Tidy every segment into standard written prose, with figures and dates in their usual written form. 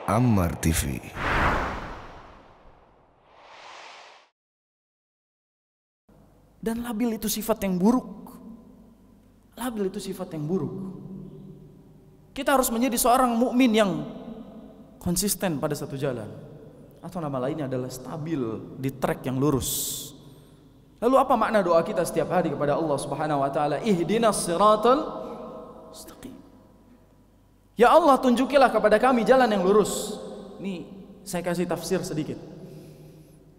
Ammar TV. Dan labil itu sifat yang buruk. Labil itu sifat yang buruk. Kita harus menjadi seorang mukmin yang konsisten pada satu jalan, atau nama lainnya adalah stabil di trek yang lurus. Lalu apa makna doa kita setiap hari kepada Allah Subhanahu wa taala? Ihdinas siratal mustaqim. Ya Allah, tunjukilah kepada kami jalan yang lurus. Nih, saya kasih tafsir sedikit.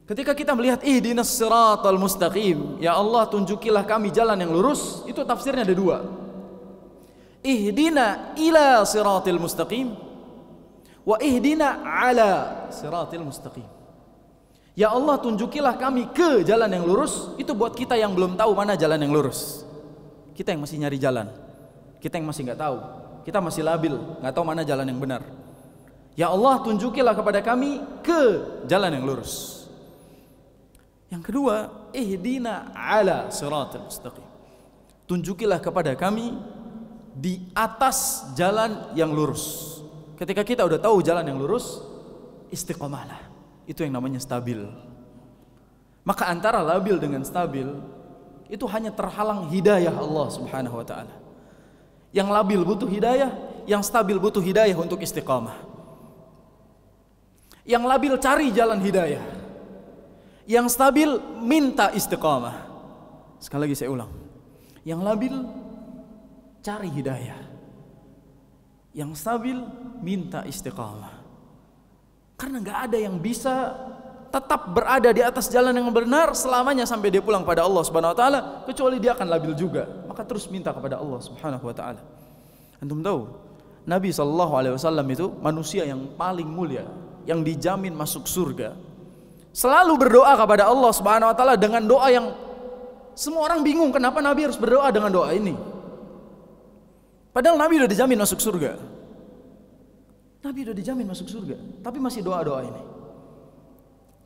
Ketika kita melihat ihdinas siratal mustaqim, ya Allah tunjukilah kami jalan yang lurus, itu tafsirnya ada dua. Ihdina ila siratil mustaqim wa ihdina ala siratil mustaqim. Ya Allah tunjukilah kami ke jalan yang lurus, itu buat kita yang belum tahu mana jalan yang lurus. Kita yang masih nyari jalan, kita yang masih nggak tahu, kita masih labil, nggak tahu mana jalan yang benar. Ya Allah tunjukilah kepada kami ke jalan yang lurus. Yang kedua, ihdina ala siratil mustaqim. Tunjukilah kepada kami di atas jalan yang lurus. Ketika kita udah tahu jalan yang lurus, istiqomahlah. Itu yang namanya stabil. Maka antara labil dengan stabil itu hanya terhalang hidayah Allah Subhanahu wa taala. Yang labil butuh hidayah, yang stabil butuh hidayah untuk istiqamah. Yang labil cari jalan hidayah, yang stabil minta istiqamah. Sekali lagi saya ulang, yang labil cari hidayah, yang stabil minta istiqamah. Karena gak ada yang bisa tetap berada di atas jalan yang benar selamanya sampai dia pulang pada Allah Subhanahu wa taala, kecuali dia akan labil juga. Maka terus minta kepada Allah Subhanahu wa taala. Antum tahu, Nabi SAW itu manusia yang paling mulia, yang dijamin masuk surga, selalu berdoa kepada Allah Subhanahu wa taala dengan doa yang semua orang bingung kenapa Nabi harus berdoa dengan doa ini. Padahal Nabi sudah dijamin masuk surga. Nabi sudah dijamin masuk surga, tapi masih doa-doa ini.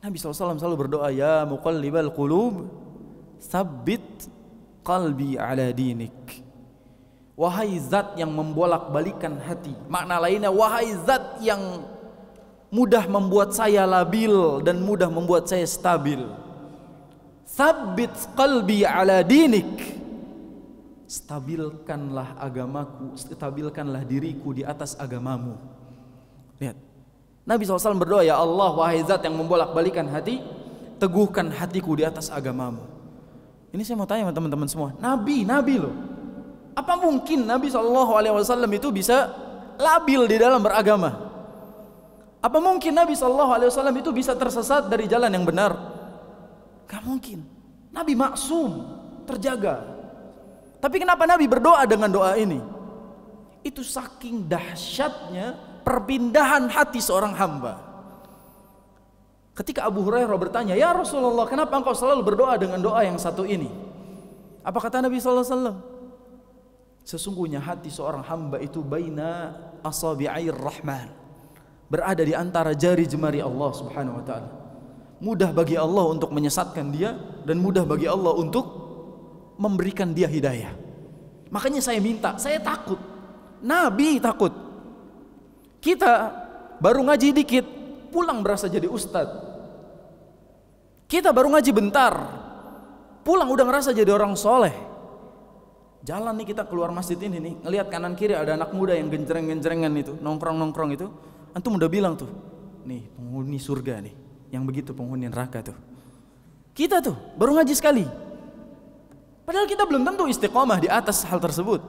Nabi SAW selalu berdoa, ya muqallibal qulub, tsabbit qalbi ala dinik. Wahai zat yang membolak-balikan hati. Makna lainnya, wahai zat yang mudah membuat saya labil dan mudah membuat saya stabil. Tsabbit qalbi ala dinik. Stabilkanlah agamaku, stabilkanlah diriku di atas agamamu. Lihat, Nabi SAW berdoa, ya Allah, wahai zat yang membolak-balikan hati, teguhkan hatiku di atas agamamu. Ini saya mau tanya sama teman-teman semua, Nabi loh. Apa mungkin Nabi SAW itu bisa labil di dalam beragama? Apa mungkin Nabi SAW itu bisa tersesat dari jalan yang benar? Gak mungkin. Nabi maksum, terjaga. Tapi kenapa Nabi berdoa dengan doa ini? Itu saking dahsyatnya perpindahan hati seorang hamba. Ketika Abu Hurairah bertanya, ya Rasulullah, kenapa engkau selalu berdoa dengan doa yang satu ini? Apa kata Nabi SAW? Sesungguhnya hati seorang hamba itu baina asabi'ir rahman, berada di antara jari jemari Allah Subhanahu wa taala. Mudah bagi Allah untuk menyesatkan dia dan mudah bagi Allah untuk memberikan dia hidayah. Makanya saya minta, saya takut. Nabi takut. Kita baru ngaji dikit, pulang berasa jadi ustadz. Kita baru ngaji bentar, pulang udah ngerasa jadi orang soleh. Jalan nih kita keluar masjid ini nih, ngelihat kanan kiri ada anak muda yang genjreng-genjrengan itu, nongkrong-nongkrong itu. Antum udah bilang tuh, nih penghuni surga nih, yang begitu penghuni neraka tuh. Kita tuh baru ngaji sekali, padahal kita belum tentu istiqomah di atas hal tersebut.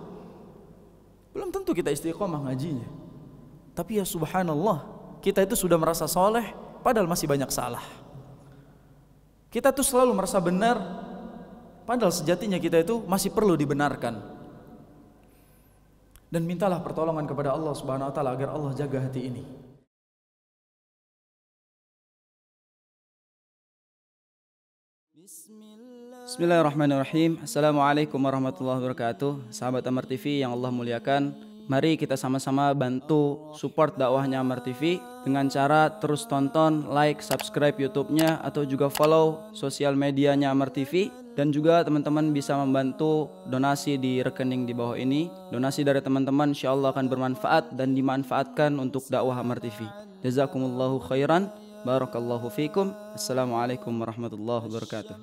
Belum tentu kita istiqomah ngajinya. Tapi ya subhanallah, kita itu sudah merasa soleh padahal masih banyak salah. Kita tuh selalu merasa benar padahal sejatinya kita itu masih perlu dibenarkan. Dan mintalah pertolongan kepada Allah Subhanahu wa taala agar Allah jaga hati ini. Bismillahirrahmanirrahim. Assalamualaikum warahmatullahi wabarakatuh. Sahabat Ammar TV yang Allah muliakan, mari kita sama-sama bantu support dakwahnya Ammar TV dengan cara terus tonton, like, subscribe YouTube-nya, atau juga follow sosial medianya Ammar TV. Dan juga teman-teman bisa membantu donasi di rekening di bawah ini. Donasi dari teman-teman insya Allah akan bermanfaat dan dimanfaatkan untuk dakwah Ammar TV. Jazakumullahu khairan. Barakallahu fikum. Assalamualaikum warahmatullahi wabarakatuh.